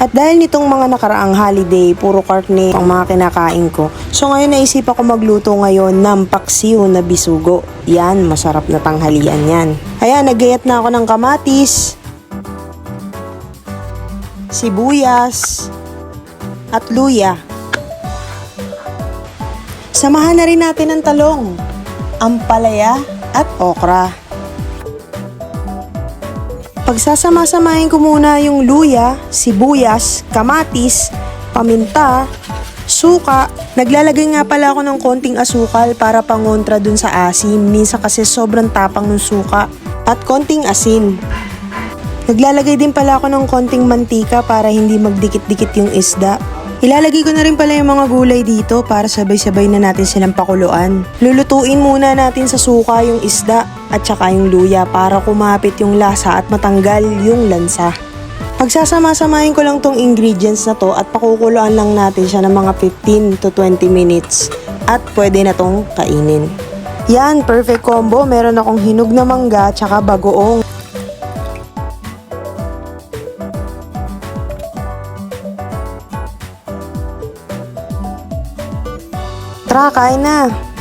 At dahil nitong mga nakaraang holiday, puro karne ang mga kinakain ko. So ngayon naisip ako magluto ngayon ng paksiw na bisugo. Yan, masarap na tanghalian yan. Ayan, naggayat na ako ng kamatis, sibuyas, at luya. Samahan na rin natin ang talong, ampalaya, at okra. Pagsasama-samahin ko muna yung luya, sibuyas, kamatis, paminta, suka. Naglalagay nga pala ako ng konting asukal para pangontra dun sa asim. Minsan kasi sobrang tapang ng suka. At konting asin. Naglalagay din pala ako ng konting mantika para hindi magdikit-dikit yung isda. Ilalagay ko na rin pala yung mga gulay dito para sabay-sabay na natin silang pakuluan. Lulutuin muna natin sa suka yung isda at saka yung luya para kumapit yung lasa at matanggal yung lansa. Pagsasama-samahin ko lang tong ingredients na to at pakukuluan lang natin siya ng mga 15 to 20 minutes at pwede na tong kainin. Yan, perfect combo. Meron akong hinog na mangga at saka bagoong. Tara, kain na!